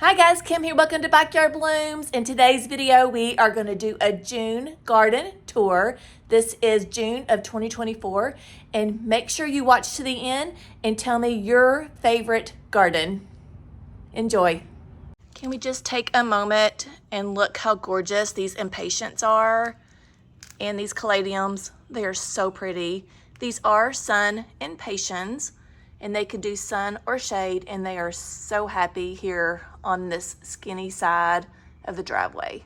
Hi guys, Kim here. Welcome to Backyard Blooms. In today's video, we are going to do a June garden tour. This is June of 2024, and make sure you watch to the end and tell me your favorite garden. Enjoy. Can we just take a moment and look how gorgeous these impatiens are and these caladiums? They are so pretty. These are sun impatiens, and they could do sun or shade, and they are so happy here on this skinny side of the driveway.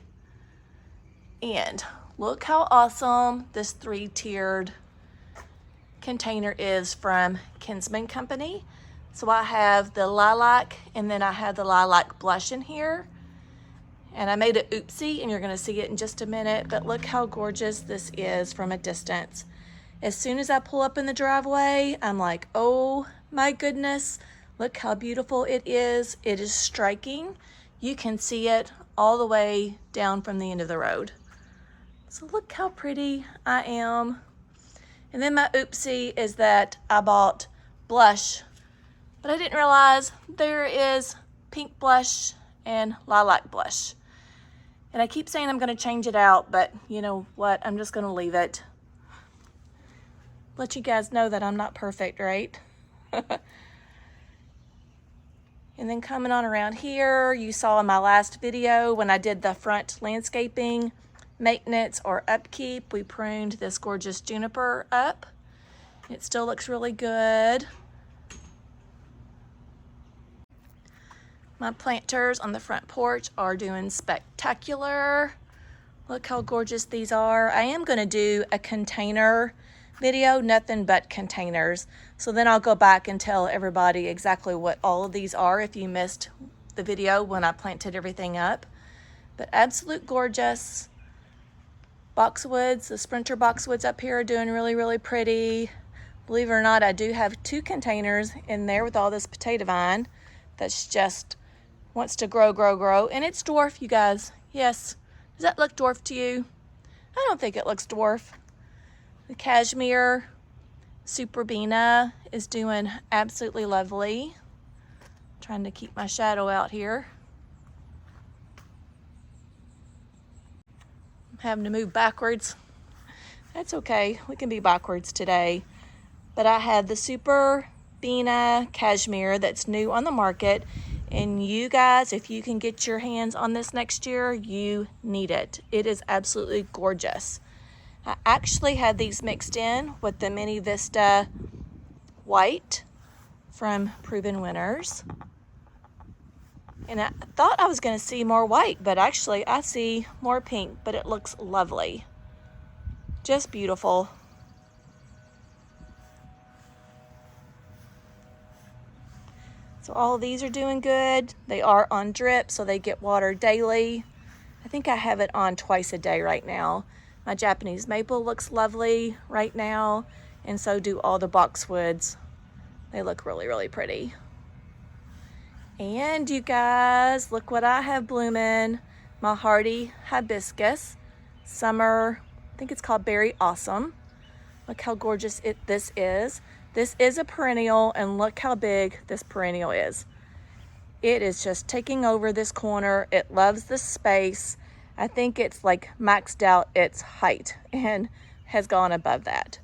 And look how awesome this 3-tiered container is from Kinsman Company. So I have the lilac, and then I have the lilac blush in here. And I made an oopsie, and you're gonna see it in just a minute, but look how gorgeous this is from a distance. As soon as I pull up in the driveway, I'm like, oh my goodness, look how beautiful it is. It is striking. You can see it all the way down from the end of the road. So look how pretty I am. And then my oopsie is that I bought blush, but I didn't realize there is pink blush and lilac blush. And I keep saying I'm gonna change it out, but you know what? I'm just gonna leave it. Let you guys know that I'm not perfect, right? And then coming on around here, you saw in my last video when I did the front landscaping maintenance or upkeep, we pruned this gorgeous juniper up. It still looks really good. My planters on the front porch are doing spectacular. Look how gorgeous these are. I am gonna do a container video, nothing but containers. So then I'll go back and tell everybody exactly what all of these are if you missed the video when I planted everything up. But absolute gorgeous. Boxwoods, the Sprinter boxwoods up here are doing really, really pretty. Believe it or not, I do have 2 containers in there with all this potato vine that's just wants to grow, grow, grow. And it's dwarf, you guys. Yes. Does that look dwarf to you? I don't think it looks dwarf. The cashmere Superbina is doing absolutely lovely. Trying to keep my shadow out here. I'm having to move backwards. That's okay, we can be backwards today. But I have the Superbina cashmere that's new on the market. And you guys, if you can get your hands on this next year, you need it. It is absolutely gorgeous. I actually had these mixed in with the Mini Vista white from Proven Winners. And I thought I was gonna see more white, but actually I see more pink, but it looks lovely. Just beautiful. So all of these are doing good. They are on drip, so they get watered daily. I think I have it on twice a day right now. My Japanese maple looks lovely right now, and so do all the boxwoods. They look really, really pretty. And you guys, look what I have blooming. My hardy hibiscus, summer, I think it's called Berry Awesome. Look how gorgeous this is. This is a perennial, and look how big this perennial is. It is just taking over this corner. It loves the space. I think it's like maxed out its height and has gone above that.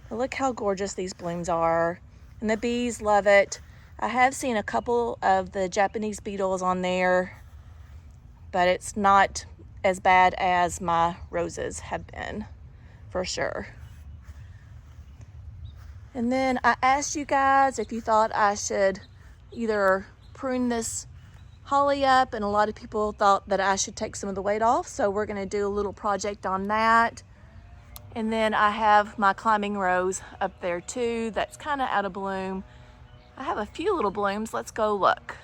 But look how gorgeous these blooms are. And the bees love it. I have seen a couple of the Japanese beetles on there, but it's not as bad as my roses have been, for sure. And then I asked you guys if you thought I should either prune this holly up, and a lot of people thought that I should take some of the weight off, so we're gonna do a little project on that. And then I have my climbing rose up there too that's kind of out of bloom. I have a few little blooms. Let's go look.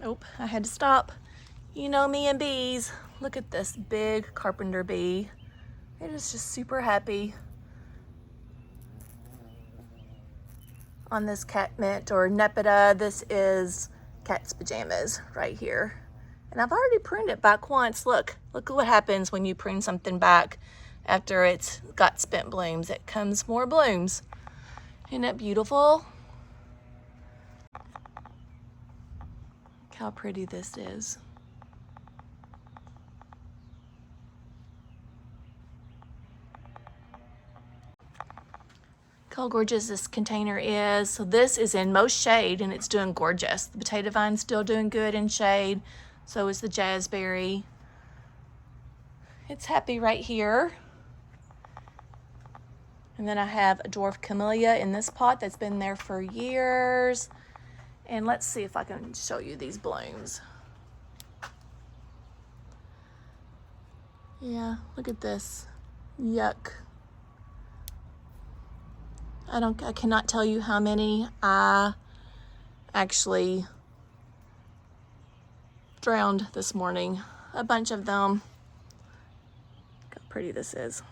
Oh, I had to stop. You know me and bees. Look at this big carpenter bee. It is just super happy on this catmint or nepeta. This is cat's pajamas right here. And I've already pruned it back once. Look what happens when you prune something back after it's got spent blooms. It comes more blooms. Isn't it beautiful? how pretty this is. Look how gorgeous this container is. So this is in most shade and it's doing gorgeous. The potato vine's still doing good in shade. So is the jazzberry. It's happy right here. And then I have a dwarf camellia in this pot that's been there for years. And let's see if I can show you these blooms. Yeah, look at this. Yuck. I cannot tell you how many I actually drowned this morning. A bunch of them. Look how pretty this is.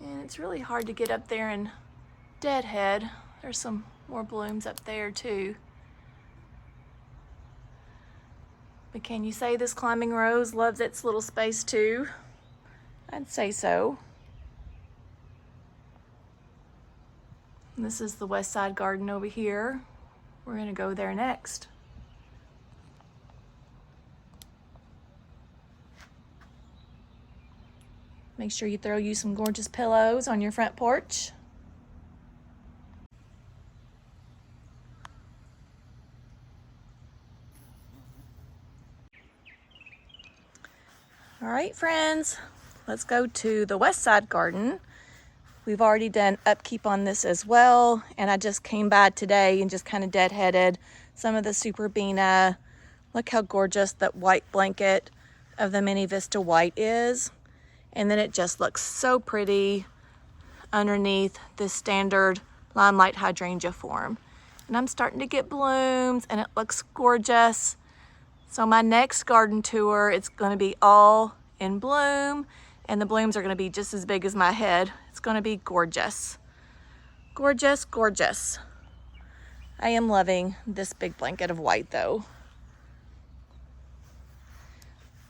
And it's really hard to get up there and deadhead. There's some more blooms up there too. But can you say this climbing rose loves its little space too? I'd say so. And this is the west side garden over here. We're gonna go there next. Make sure you throw you some gorgeous pillows on your front porch. All right, friends, let's go to the west side garden. We've already done upkeep on this as well, and I just came by today and just kind of deadheaded some of the Super Bina. Look how gorgeous that white blanket of the Mini Vista White is. And then it just looks so pretty underneath this standard limelight hydrangea form. And I'm starting to get blooms and it looks gorgeous. So my next garden tour, it's gonna be all in bloom and the blooms are gonna be just as big as my head. It's gonna be gorgeous. Gorgeous, gorgeous. I am loving this big blanket of white though.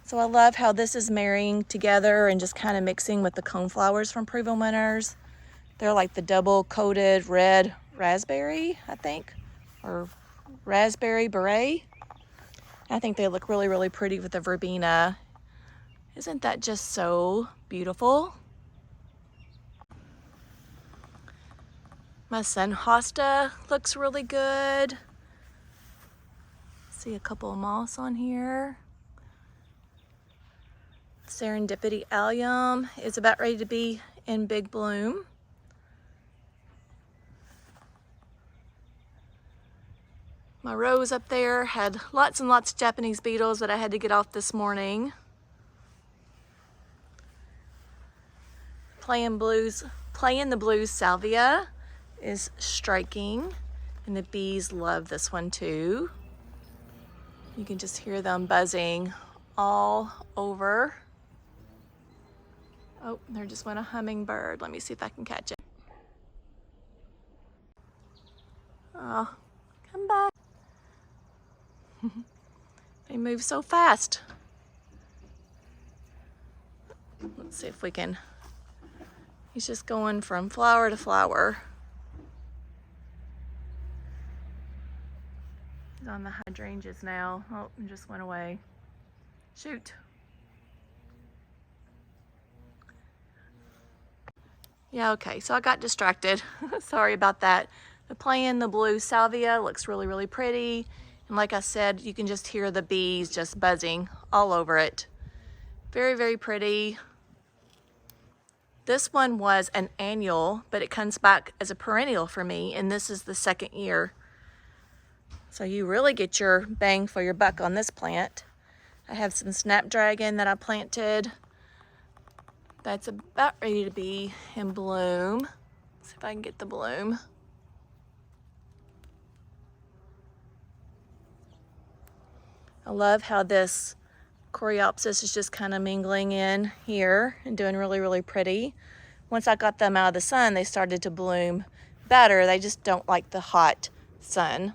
So I love how this is marrying together and just kind of mixing with the coneflowers from Proven Winners. They're like the double coated red raspberry, I think, or raspberry beret. I think they look really, really pretty with the verbena. Isn't that just so beautiful? My sun hosta looks really good. See a couple of moss on here. Serendipity allium is about ready to be in big bloom. My rose up there had lots and lots of Japanese beetles that I had to get off this morning. Playing the blues salvia is striking, and the bees love this one too. You can just hear them buzzing all over. Oh, there just went a hummingbird. Let me see if I can catch it. Oh, come back. They move so fast. Let's see if we can. He's just going from flower to flower. He's on the hydrangeas now. Oh, it just went away. Shoot. Yeah, okay, so I got distracted. Sorry about that. The playing the blue salvia looks really, really pretty. And like I said, you can just hear the bees just buzzing all over it. Very, very pretty. This one was an annual, but it comes back as a perennial for me, and this is the second year. So you really get your bang for your buck on this plant. I have some snapdragon that I planted. That's about ready to be in bloom. Let's see if I can get the bloom. I love how this coreopsis is just kind of mingling in here and doing really, really pretty. Once I got them out of the sun, they started to bloom better. They just don't like the hot sun.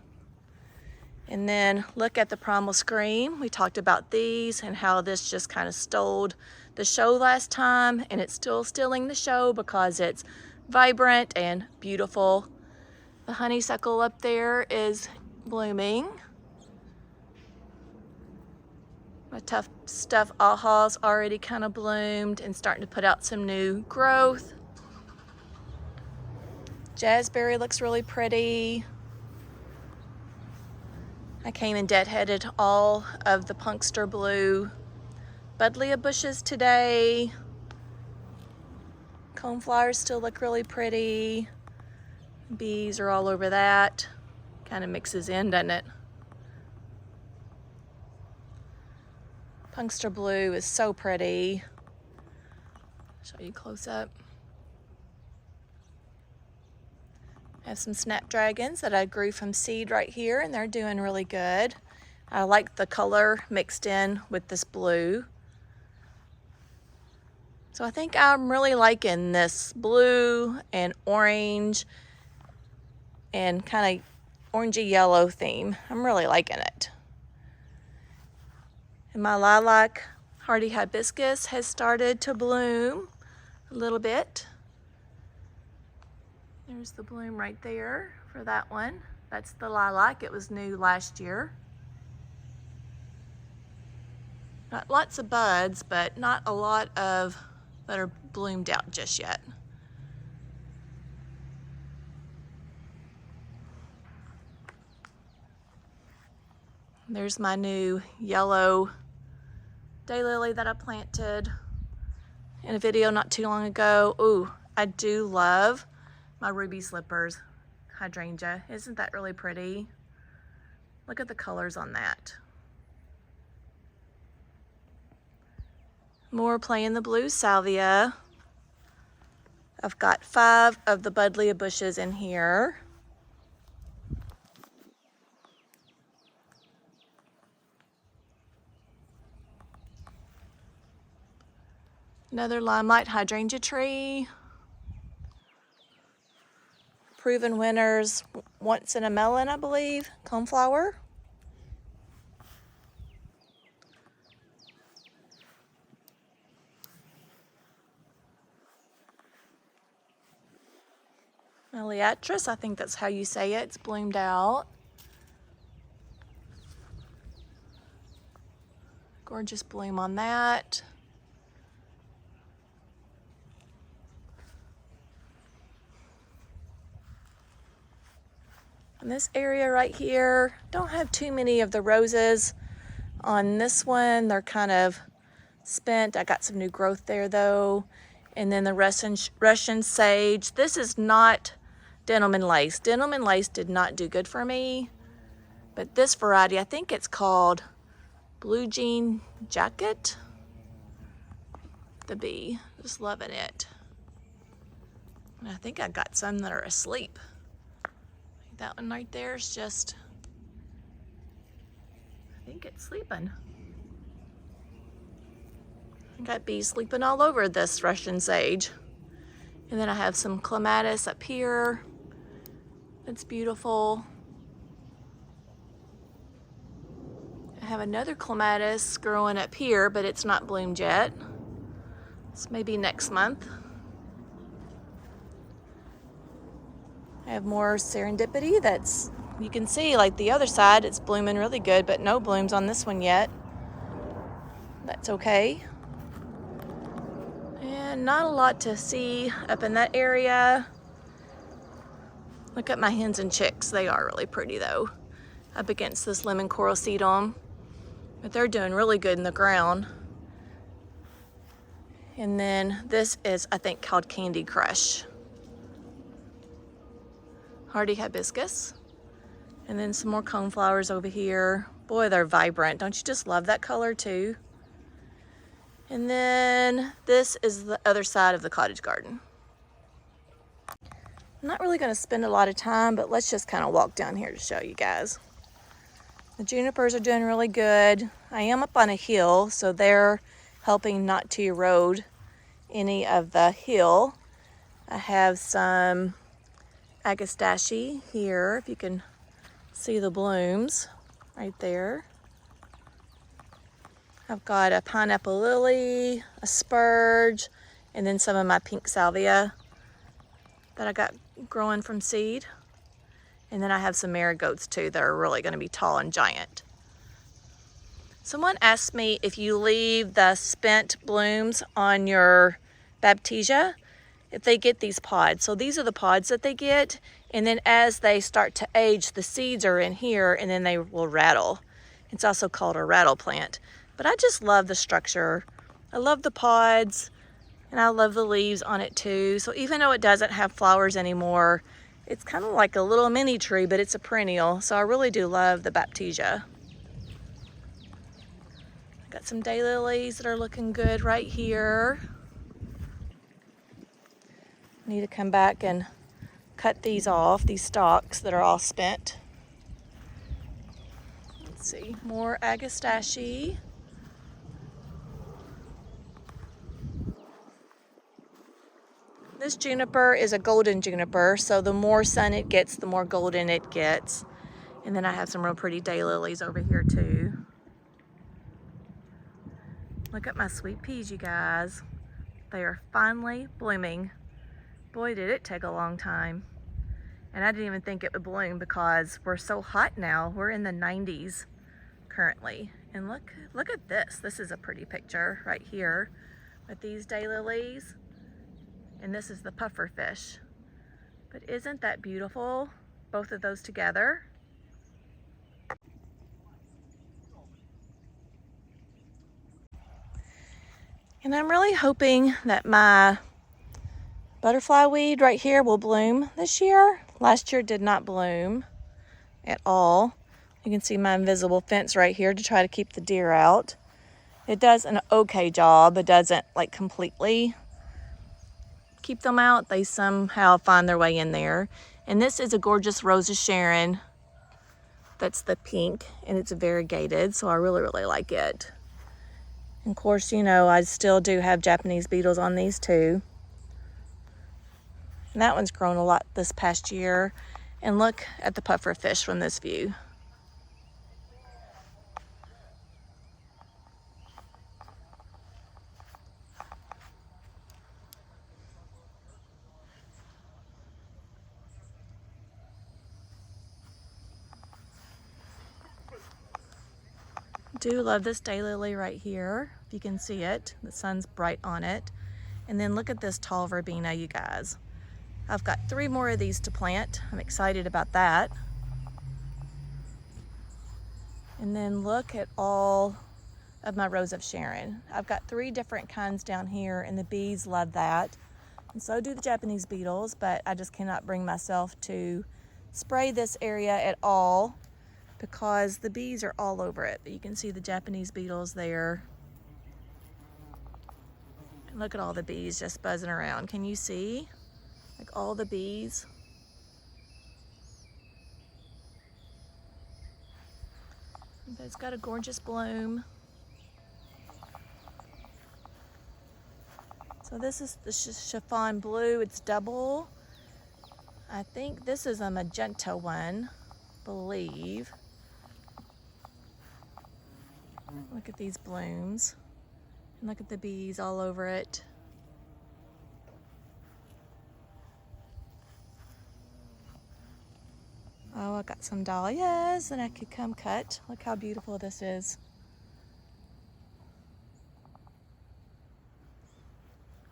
And then look at the primal scream. We talked about these and how this just kind of stole the show last time, and it's still stealing the show because it's vibrant and beautiful. The honeysuckle up there is blooming. My tough stuff aha's already kind of bloomed and starting to put out some new growth. Jazzberry looks really pretty. I came and deadheaded all of the Punkster Blue buddleia bushes today. Coneflowers still look really pretty. Bees are all over that. Kind of mixes in, doesn't it? Punkster Blue is so pretty. Show you close up. I have some snapdragons that I grew from seed right here, and they're doing really good. I like the color mixed in with this blue. So I think I'm really liking this blue and orange and kind of orangey yellow theme. I'm really liking it. And my lilac hardy hibiscus has started to bloom a little bit. There's the bloom right there for that one. That's the lilac. It was new last year. Got lots of buds, but not a lot of that are bloomed out just yet. There's my new yellow daylily that I planted in a video not too long ago. Ooh, I do love my ruby slippers hydrangea. Isn't that really pretty? Look at the colors on that. More playing the blue salvia. I've got 5 of the buddleia bushes in here. Another limelight hydrangea tree. Proven winners, Once in a Melon, I believe, coneflower. Meliatris, I think that's how you say it. It's bloomed out. Gorgeous bloom on that. And this area right here, don't have too many of the roses on this one. They're kind of spent. I got some new growth there though. And then the Russian sage. This is not denim and lace. Denim and lace did not do good for me. But this variety, I think it's called Blue Jean Jacket. The bee, just loving it. And I think I got some that are asleep. That one right there is just, I think it's sleeping. I got bees sleeping all over this Russian sage. And then I have some clematis up here. It's beautiful. I have another clematis growing up here, but it's not bloomed yet. It's maybe next month. I have more serendipity that's, you can see like the other side, it's blooming really good, but no blooms on this one yet. That's okay. And not a lot to see up in that area. Look at my hens and chicks. They are really pretty though, up against this lemon coral sedum. But they're doing really good in the ground. And then this is, I think, called Candy Crush. Hardy hibiscus. And then some more coneflowers over here. Boy, they're vibrant. Don't you just love that color too? And then this is the other side of the cottage garden. I'm not really going to spend a lot of time, but let's just kind of walk down here to show you guys. The junipers are doing really good. I am up on a hill, so they're helping not to erode any of the hill. I have some agastache here, if you can see the blooms. right there. I've got a pineapple lily, a spurge, and then some of my pink salvia that I got growing from seed. And then I have some marigolds too that are really going to be tall and giant. Someone asked me if you leave the spent blooms on your Baptisia, if they get these pods. So these are the pods that they get, and then as they start to age, the seeds are in here and then they will rattle. It's also called a rattle plant. But I just love the structure. I love the pods, and I love the leaves on it too. So even though it doesn't have flowers anymore, it's kind of like a little mini tree, but it's a perennial. So I really do love the Baptisia. Got some daylilies that are looking good right here. Need to come back and cut these off, these stalks that are all spent. Let's see, more agastache. This juniper is a golden juniper, so the more sun it gets, the more golden it gets. And then I have some real pretty daylilies over here too. Look at my sweet peas, you guys. They are finally blooming. Boy, did it take a long time. And I didn't even think it would bloom because we're so hot now. We're in the 90s currently. And look at this. This is a pretty picture right here with these daylilies. And this is the puffer fish. But isn't that beautiful? Both of those together. And I'm really hoping that my butterfly weed right here will bloom this year. Last year did not bloom at all. You can see my invisible fence right here to try to keep the deer out. It does an okay job. It doesn't like completely keep them out. They somehow find their way in there. And this is a gorgeous Rose of Sharon. That's the pink, and it's variegated, so I really, really like it. And of course, you know, I still do have Japanese beetles on these too. And that one's grown a lot this past year. And look at the puffer fish from this view. Do love this daylily right here. If you can see it, the sun's bright on it. And then look at this tall verbena, you guys. I've got 3 more of these to plant. I'm excited about that. And then look at all of my Rose of Sharon. I've got 3 different kinds down here, and the bees love that. And so do the Japanese beetles, but I just cannot bring myself to spray this area at all because the bees are all over it. But you can see the Japanese beetles there. And look at all the bees just buzzing around. Can you see? Like all the bees. But it's got a gorgeous bloom. So this is the chiffon blue. It's double. I think this is a magenta one, I believe. Look at these blooms. And look at the bees all over it. Oh, I got some dahlias that I could come cut. Look how beautiful this is.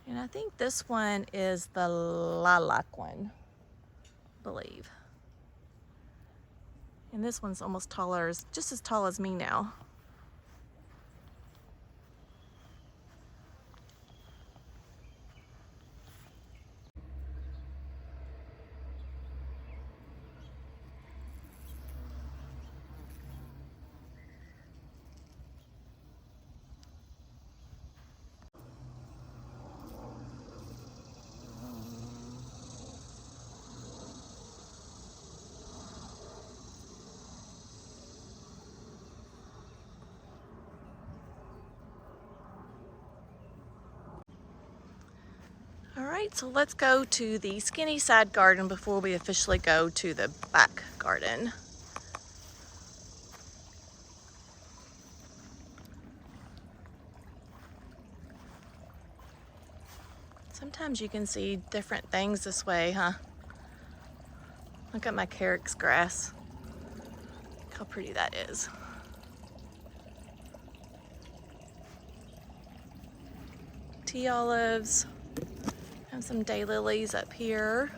And I think this one is the lilac one, I believe. And this one's almost taller, just as tall as me now. All right, so let's go to the skinny side garden before we officially go to the back garden. Sometimes you can see different things this way, huh? Look at my carex grass. Look how pretty that is. Tea olives. Have some daylilies up here.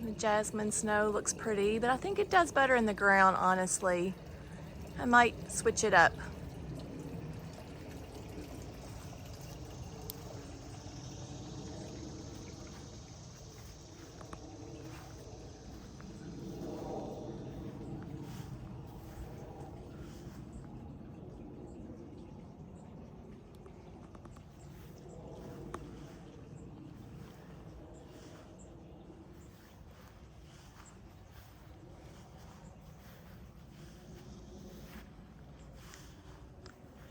The jasmine snow looks pretty, but I think it does better in the ground, honestly. I might switch it up.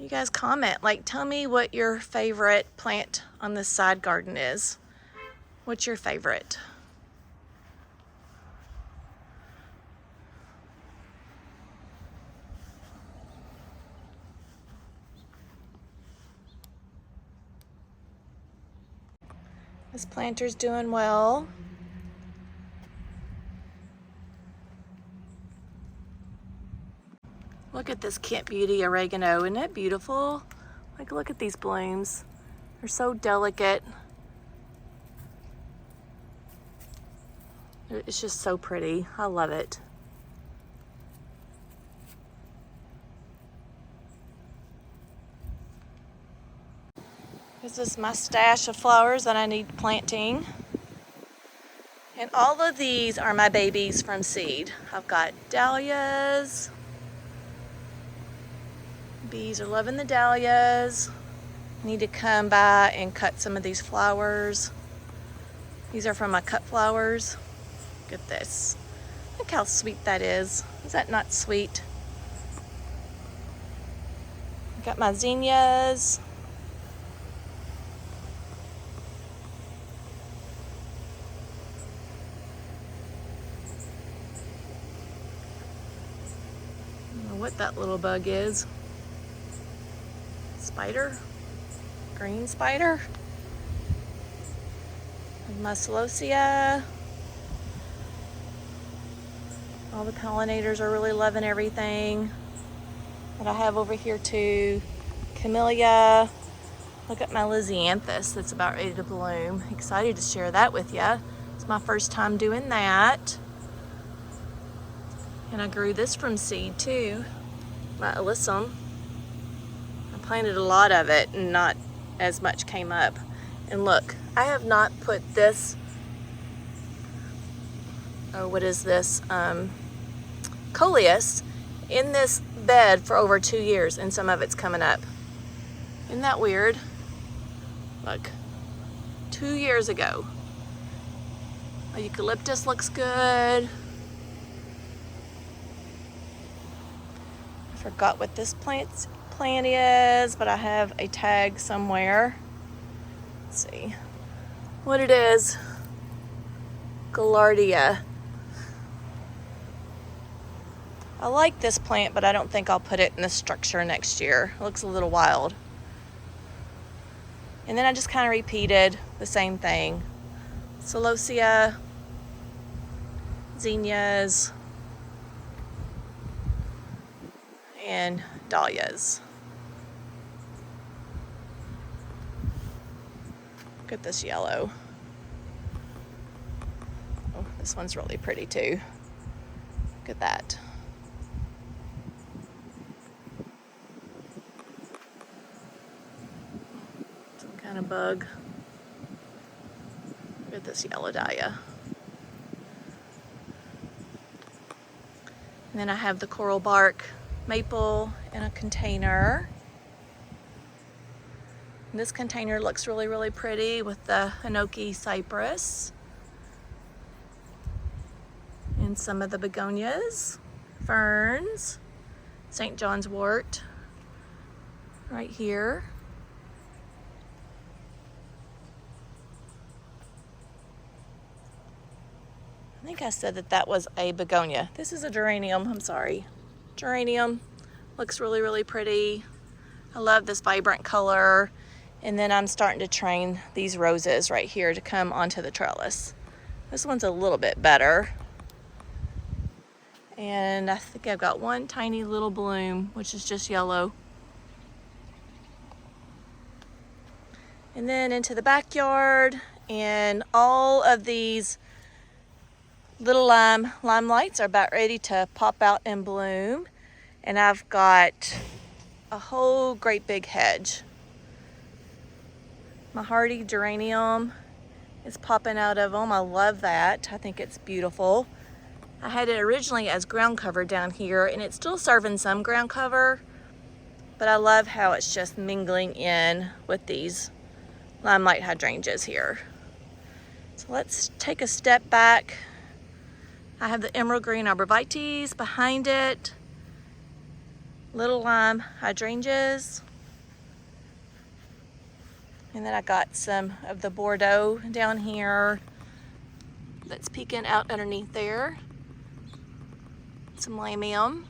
You guys comment, like, tell me what your favorite plant on this side garden is. What's your favorite? This planter's doing well. Look at this Kent Beauty oregano. Isn't it beautiful? Like, look at these blooms. They're so delicate. It's just so pretty. I love it. This is my stash of flowers that I need planting. And all of these are my babies from seed. I've got dahlias. Bees are loving the dahlias. Need to come by and cut some of these flowers. These are from my cut flowers. Look at this. Look how sweet that is. Is that not sweet? Got my zinnias. I don't know what that little bug is. Spider? Green spider? My celosia. All the pollinators are really loving everything that I have over here too. Camellia. Look at my lisianthus that's about ready to bloom. Excited to share that with you. It's my first time doing that. And I grew this from seed too, my alyssum. I planted a lot of it and not as much came up. And look, I have not put this, what is this, coleus in this bed for over 2 years, and some of it's coming up. Isn't that weird? Look, 2 years ago. My eucalyptus looks good. I forgot what this plant is, but I have a tag somewhere. Let's see what it is. Gaillardia. I like this plant, but I don't think I'll put it in the structure next year. It looks a little wild. And then I just kind of repeated the same thing. Celosia, zinnias, and dahlias. Look at this yellow. Oh, this one's really pretty too. Look at that. Some kind of bug. Look at this yellow dahlia. And then I have the coral bark maple in a container. And this container looks really, really pretty with the hinoki cypress and some of the begonias, ferns, St. John's wort right here. I think I said that was a begonia. This is a geranium, I'm sorry. Geranium looks really, really pretty. I love this vibrant color. And then I'm starting to train these roses right here to come onto the trellis. This one's a little bit better. And I think I've got one tiny little bloom, which is just yellow. And then into the backyard, and all of these little lime lights are about ready to pop out and bloom. And I've got a whole great big hedge. My hardy geranium is popping out of them. I love that. I think it's beautiful. I had it originally as ground cover down here, and it's still serving some ground cover, but I love how it's just mingling in with these limelight hydrangeas here. So let's take a step back. I have the emerald green arborvitaes behind it, little lime hydrangeas, and then I got some of the Bordeaux down here that's peeking out underneath there. Some lamium.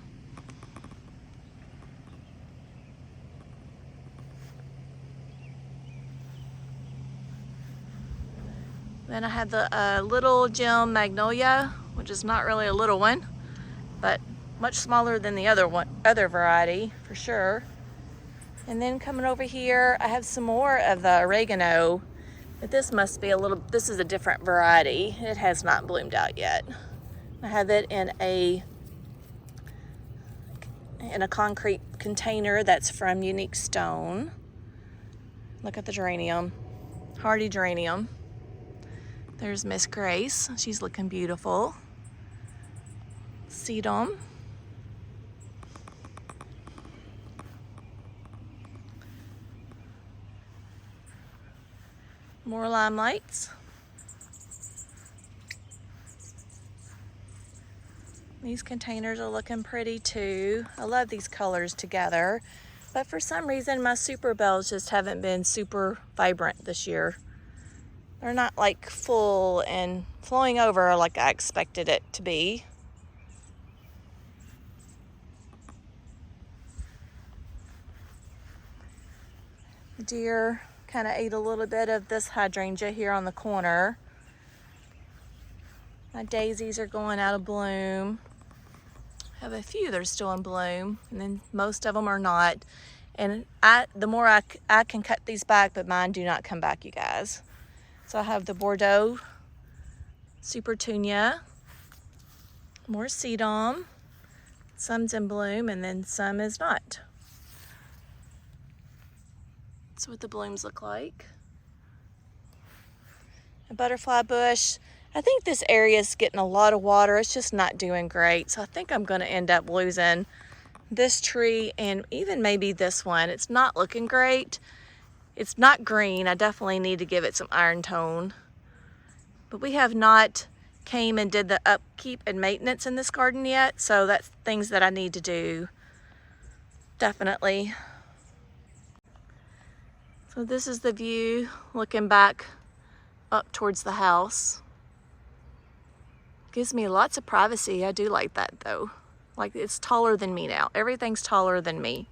Then I have the little gem magnolia, which is not really a little one, but much smaller than the other variety for sure. And then coming over here, I have some more of the oregano, but this must be this is a different variety. It has not bloomed out yet. I have it in a concrete container that's from Unique Stone. Look at the geranium, hardy geranium. There's Miss Grace, she's looking beautiful. Sedum. More limelights. These containers are looking pretty too. I love these colors together, but for some reason my super bells just haven't been super vibrant this year. They're not like full and flowing over like I expected it to be. Deer kind of ate a little bit of this hydrangea here on the corner. My daisies are going out of bloom. I have a few that are still in bloom, and then most of them are not. And the more I can cut these back, but mine do not come back, you guys. So I have the Bordeaux Supertunia, more sedum, some's in bloom, and then some is not. That's what the blooms look like. A butterfly bush. I think this area is getting a lot of water. It's just not doing great. So I think I'm going to end up losing this tree and even maybe this one. It's not looking great. It's not green. I definitely need to give it some iron tone. But we have not came and did the upkeep and maintenance in this garden yet. So that's things that I need to do. Definitely. So this is the view looking back up towards the house. Gives me lots of privacy. I do like that though. Like it's taller than me now. Everything's taller than me.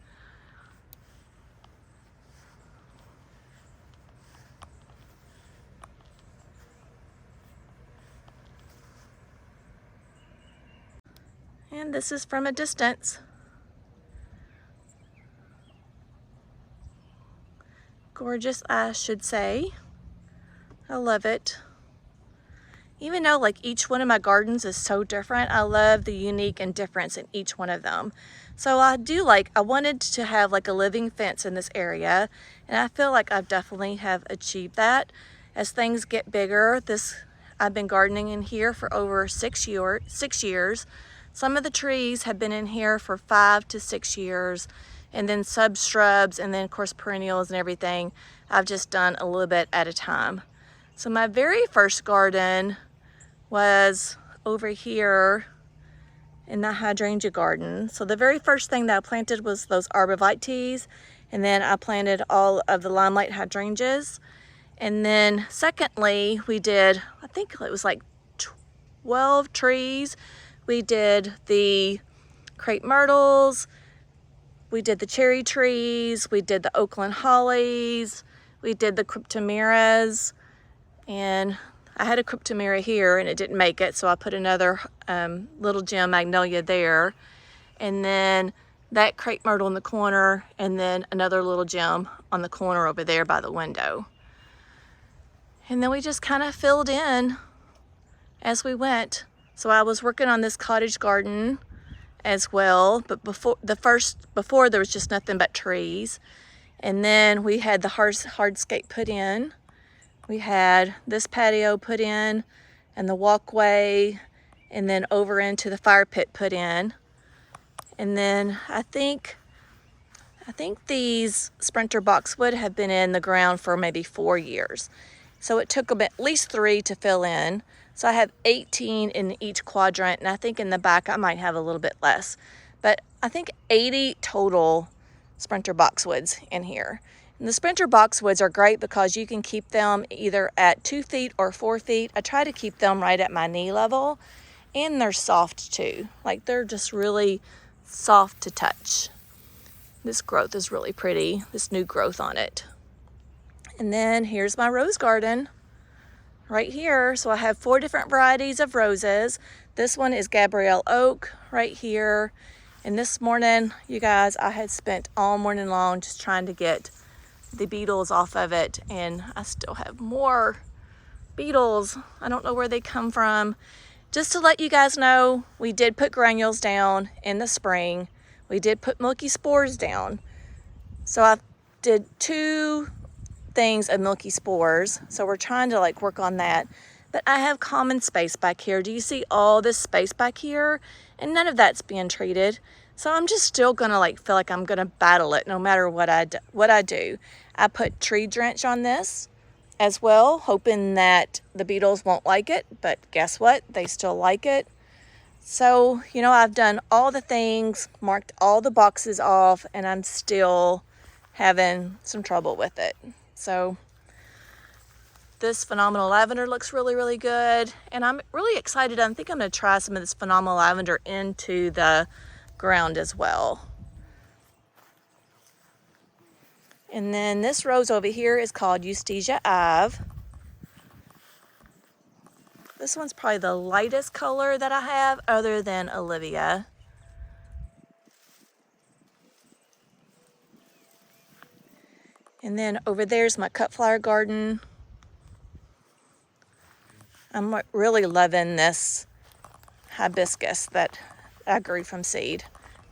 And this is from a distance. Gorgeous, I should say. I love it. Even though like each one of my gardens is so different, I love the unique and difference in each one of them. So I wanted to have like a living fence in this area, and I feel like I definitely have achieved that. As things get bigger, I've been gardening in here for over 6 years. Some of the trees have been in here for 5 to 6 years, and then shrubs, and then of course perennials and everything. I've just done a little bit at a time. So my very first garden was over here in the hydrangea garden. So the very first thing that I planted was those arborvitaes, and then I planted all of the limelight hydrangeas. And then secondly, we did, I think it was like 12 trees. We did the crepe myrtles, We did the cherry trees, we did the Oakland hollies, we did the cryptomeras, and I had a cryptomera here and it didn't make it, so I put another little gem magnolia there, and then that crepe myrtle in the corner, and then another little gem on the corner over there by the window. And then we just kind of filled in as we went. So I was working on this cottage garden as well, but before there was just nothing but trees. And then we had the hardscape put in. We had this patio put in, and the walkway, and then over into the fire pit put in. And then I think these sprinter boxwood have been in the ground for maybe 4 years. So it took at least 3 to fill in. So I have 18 in each quadrant, and I think in the back I might have a little bit less. But I think 80 total sprinter boxwoods in here. And the sprinter boxwoods are great because you can keep them either at 2 feet or 4 feet. I try to keep them right at my knee level, and they're soft too. Like, they're just really soft to touch. This growth is really pretty, this new growth on it. And then here's my rose garden right here. So I have 4 different varieties of roses. This one is Gabrielle Oak right here. And this morning, you guys, I had spent all morning long just trying to get the beetles off of it, and I still have more beetles. I don't know where they come from. Just to let you guys know, we did put granules down in the spring. We did put milky spores down. So I did 2 things of milky spores. So we're trying to like work on that. But I have common space back here. Do you see all this space back here? And none of that's being treated. So I'm just still gonna like feel like I'm gonna battle it no matter what I do. I put tree drench on this as well, hoping that the beetles won't like it, but guess what? They still like it. So, you know, I've done all the things, marked all the boxes off, and I'm still having some trouble with it. So this phenomenal lavender looks really, really good. And I'm really excited. I think I'm gonna try some of this phenomenal lavender into the ground as well. And then this rose over here is called Eustasia Ave. This one's probably the lightest color that I have other than Olivia. And then over there's my cut flower garden. I'm really loving this hibiscus that I grew from seed.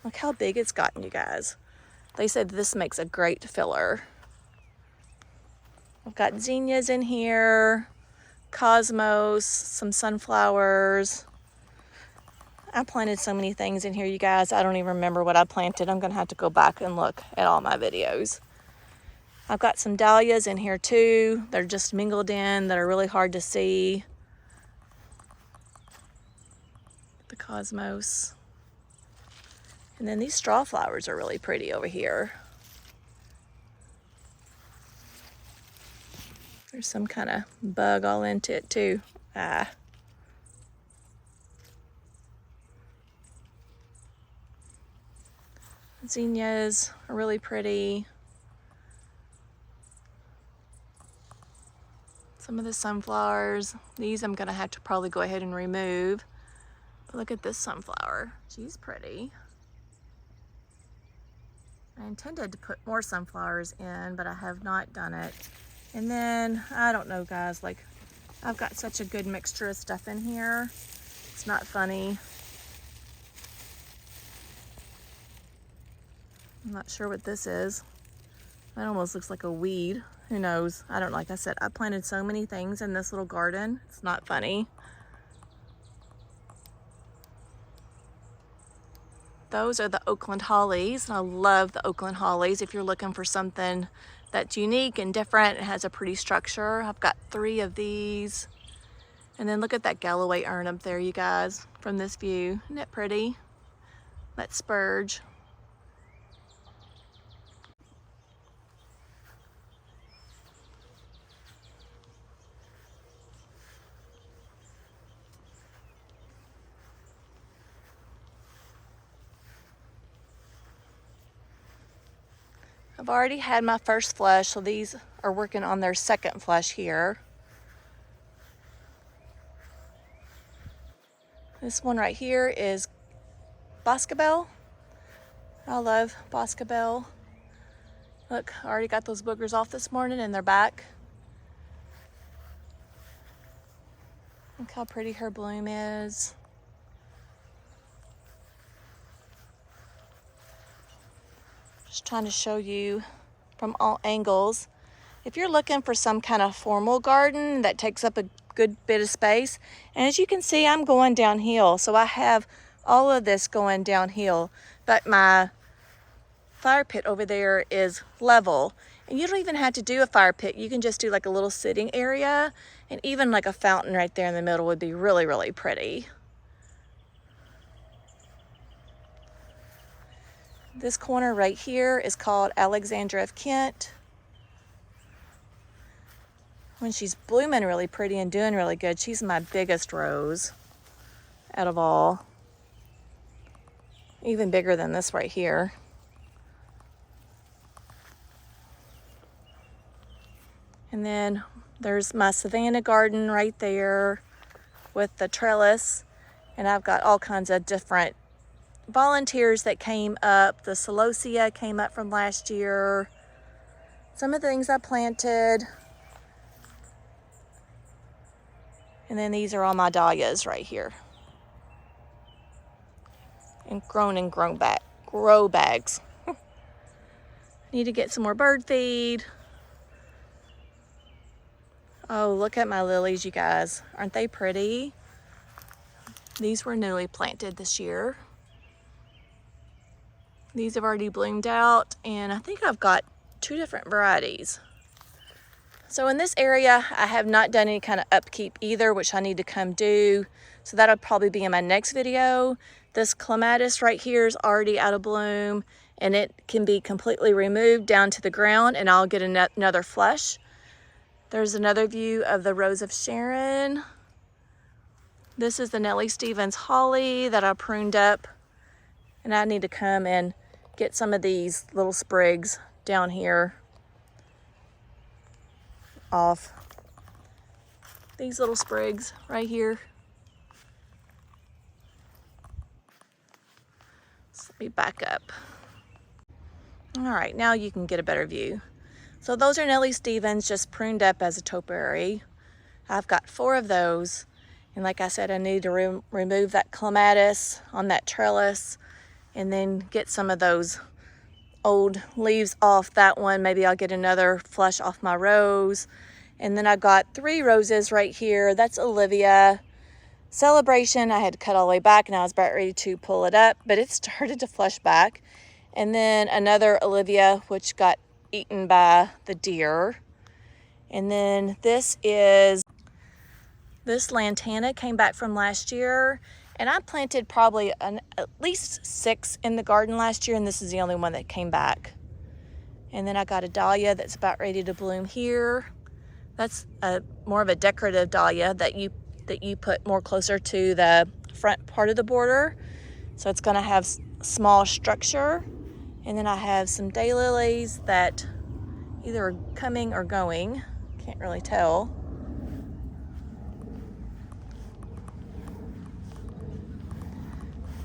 Look how big it's gotten, you guys. They said this makes a great filler. I've got zinnias in here, cosmos, some sunflowers. I planted so many things in here, you guys. I don't even remember what I planted. I'm gonna have to go back and look at all my videos. I've got some dahlias in here too. They're just mingled in, that are really hard to see. The cosmos. And then these straw flowers are really pretty over here. There's some kind of bug all into it too. Zinnias are really pretty. Some of the sunflowers. These I'm gonna have to probably go ahead and remove. But look at this sunflower. She's pretty. I intended to put more sunflowers in, but I have not done it. And then, I don't know, guys, like, I've got such a good mixture of stuff in here. It's not funny. I'm not sure what this is. That almost looks like a weed. Who knows? I don't know. Like I said, I planted so many things in this little garden. It's not funny. Those are the Oakland hollies. I love the Oakland hollies. If you're looking for something that's unique and different, it has a pretty structure. I've got 3 of these. And then look at that Galloway urn up there, you guys, from this view. Isn't it pretty? That spurge. I've already had my first flush, so these are working on their second flush here. This one right here is Boscabelle. I love Boscabelle. Look, I already got those boogers off this morning and they're back. Look how pretty her bloom is. Just trying to show you from all angles. If you're looking for some kind of formal garden that takes up a good bit of space, and as you can see, I'm going downhill, so I have all of this going downhill, but my fire pit over there is level, and you don't even have to do a fire pit. You can just do like a little sitting area, and even like a fountain right there in the middle would be really, really pretty. This corner right here is called Alexandra of Kent. When she's blooming really pretty and doing really good, she's my biggest rose out of all. Even bigger than this right here. And then there's my Savannah garden right there with the trellis. And I've got all kinds of different volunteers that came up. The celosia came up from last year. Some of the things I planted. And then these are all my dahlias right here. And grown back, grow bags. Need to get some more bird feed. Oh, look at my lilies, you guys. Aren't they pretty? These were newly planted this year. These have already bloomed out, and I think I've got 2 different varieties. So in this area, I have not done any kind of upkeep either, which I need to come do. So that'll probably be in my next video. This clematis right here is already out of bloom, and it can be completely removed down to the ground, and I'll get another flush. There's another view of the Rose of Sharon. This is the Nellie Stevens holly that I pruned up, and I need to come and get some of these little sprigs down here off. These little sprigs right here. So let me back up. All right, now you can get a better view. So those are Nellie Stevens just pruned up as a topiary. I've got 4 of those. And like I said, I need to remove that clematis on that trellis and then get some of those old leaves off that one. Maybe I'll get another flush off my rose. And then I got 3 roses right here. That's Olivia. Celebration, I had to cut all the way back and I was about ready to pull it up, but it started to flush back. And then another Olivia, which got eaten by the deer. And then this lantana came back from last year, and I planted probably at least 6 in the garden last year, and this is the only one that came back. And then I got a dahlia that's about ready to bloom here. That's more of a decorative dahlia that you put more closer to the front part of the border, so it's going to have small structure. And then I have some daylilies that either are coming or going, can't really tell.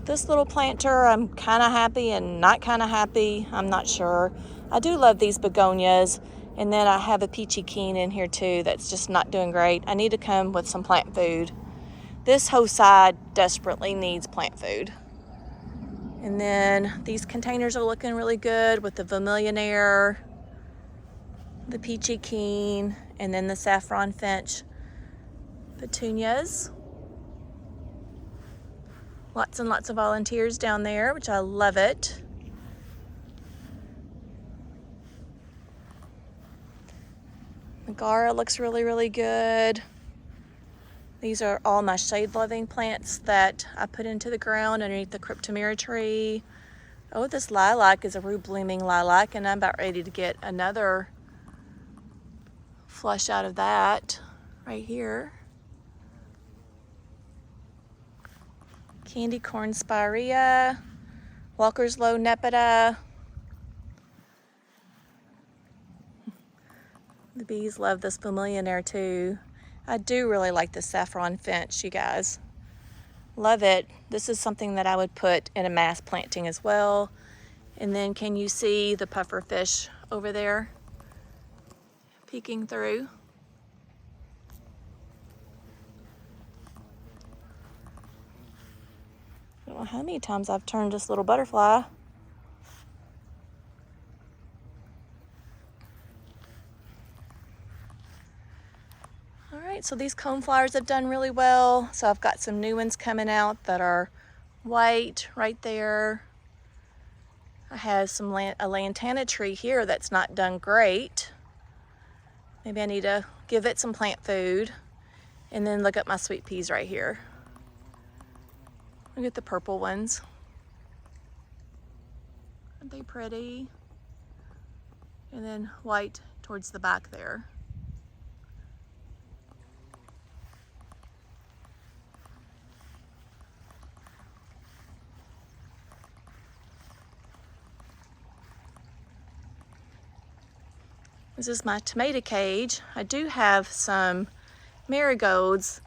This little planter, I'm kind of happy and not kind of happy. I'm not sure. I do love these begonias. And then I have a peachy keen in here too that's just not doing great. I need to come with some plant food. This whole side desperately needs plant food. And then these containers are looking really good with the vermillionaire, the peachy keen, and then the saffron finch petunias. Lots and lots of volunteers down there, which I love it. Megara looks really, really good. These are all my shade-loving plants that I put into the ground underneath the cryptomera tree. Oh, this lilac is a blooming lilac, and I'm about ready to get another flush out of that right here. Candy corn spirea, Walker's Low nepeta. The bees love this Familionaire too. I do really like the saffron finch, you guys. Love it. This is something that I would put in a mass planting as well. And then can you see the puffer fish over there peeking through? I don't know how many times I've turned this little butterfly. All right, so these coneflowers have done really well. So I've got some new ones coming out that are white right there. I have a lantana tree here that's not done great. Maybe I need to give it some plant food. And then look at my sweet peas right here. Look at the purple ones. Aren't they pretty? And then white towards the back there. This is my tomato cage. I do have some marigolds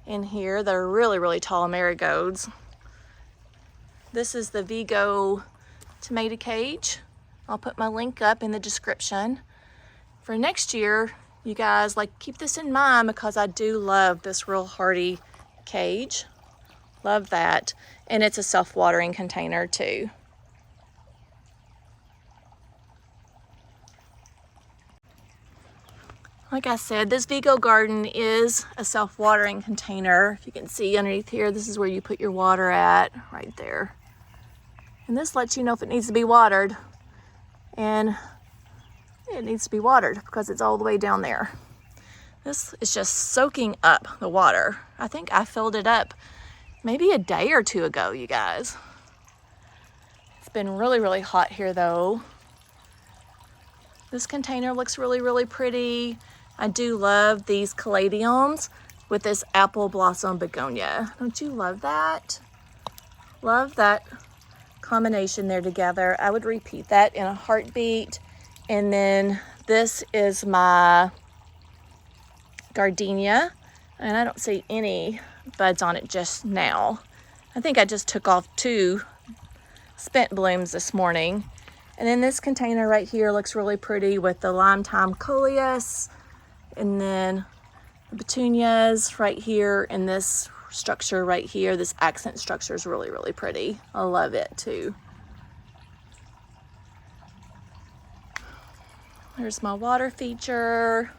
in here that are really, really tall marigolds. This is the Vigo tomato cage. I'll put my link up in the description. For next year, you guys, like, keep this in mind because I do love this real hardy cage. Love that. And it's a self-watering container too. Like I said, this Vigo garden is a self-watering container. If you can see underneath here, this is where you put your water at, right there. And this lets you know if it needs to be watered. And it needs to be watered because it's all the way down there. This is just soaking up the water. I think I filled it up maybe a day or two ago, you guys. It's been really, really hot here though. This container looks really, really pretty. I do love these caladiums with this apple blossom begonia. Don't you love that? Love that combination there together. I would repeat that in a heartbeat. And then this is my gardenia, and I don't see any buds on it just now. I think I just took off 2 spent blooms this morning. And then this container right here looks really pretty with the lime thyme coleus, and then the petunias right here, and this structure right here, this accent structure is really, really pretty. I love it too. There's my water feature.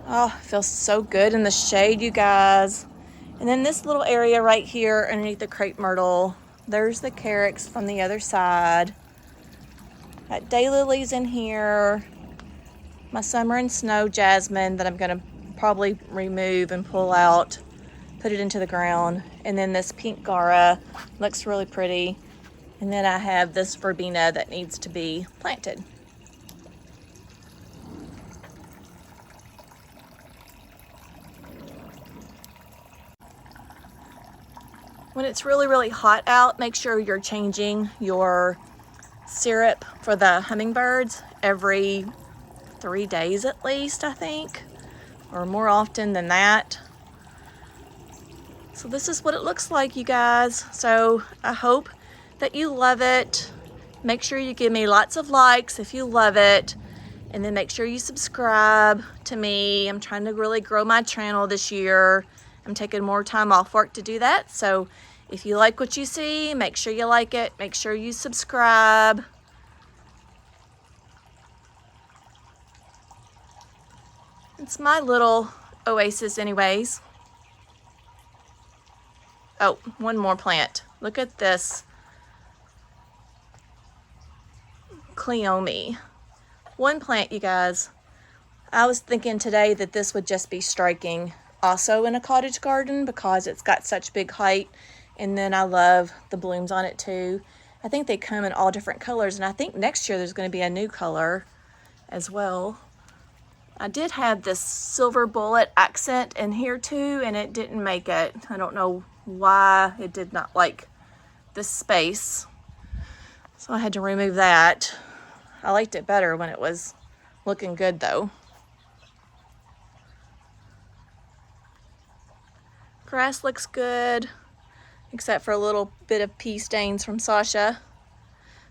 Oh, it feels so good in the shade, you guys. And then this little area right here underneath the crepe myrtle, there's the carex from the other side. Got daylilies in here. My summer and snow jasmine that I'm gonna probably remove and pull out, put it into the ground. And then this pink gara looks really pretty. And then I have this verbena that needs to be planted. When it's really, really hot out, make sure you're changing your syrup for the hummingbirds every 3 days at least, I think, or more often than that. So this is what it looks like, you guys. So I hope that you love it. Make sure you give me lots of likes if you love it, and then make sure you subscribe to me. I'm trying to really grow my channel this year. I'm taking more time off work to do that. So if you like what you see, make sure you like it. Make sure you subscribe. It's my little oasis anyways. Oh, one more plant. Look at this Cleome. One plant, you guys. I was thinking today that this would just be striking also in a cottage garden because it's got such big height, and then I love the blooms on it too. I think they come in all different colors, and I think next year there's going to be a new color as well. I did have this silver bullet accent in here too, and it didn't make it. I don't know why it did not like this space, so I had to remove that. I liked it better when it was Looking good though. Grass looks good, except for a little bit of pea stains from Sasha.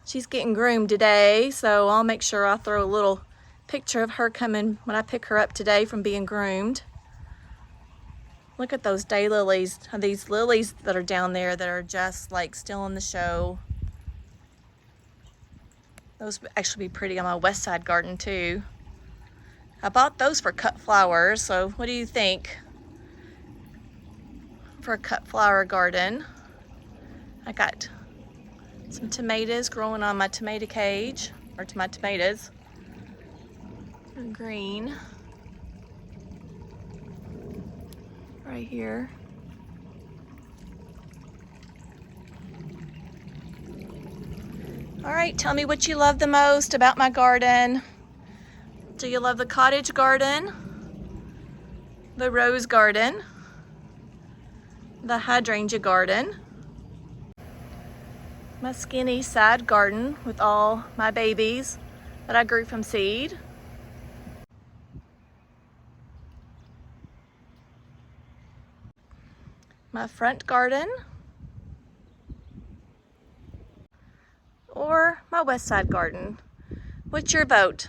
She's getting groomed today, so I'll make sure I throw a little picture of her coming when I pick her up today from being groomed. Look at those daylilies, these lilies that are down there that are just like still in the show. Those would actually be pretty on my west side garden too. I bought those for cut flowers, so what do you think for a cut flower garden? I got some tomatoes growing on my tomato cage, or to my tomatoes. They're green. Right here. All right, tell me what you love the most about my garden. Do you love the cottage garden, the rose garden, the hydrangea garden, my skinny side garden with all my babies that I grew from seed, my front garden, or my west side garden? What's your vote?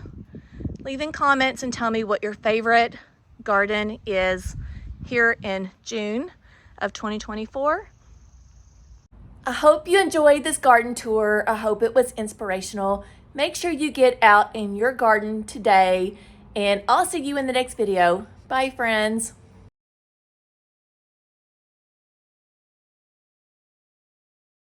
Leave in comments and tell me what your favorite garden is here in June of 2024. I hope you enjoyed this garden tour. I hope it was inspirational. Make sure you get out in your garden today, and I'll see you in the next video. Bye, friends.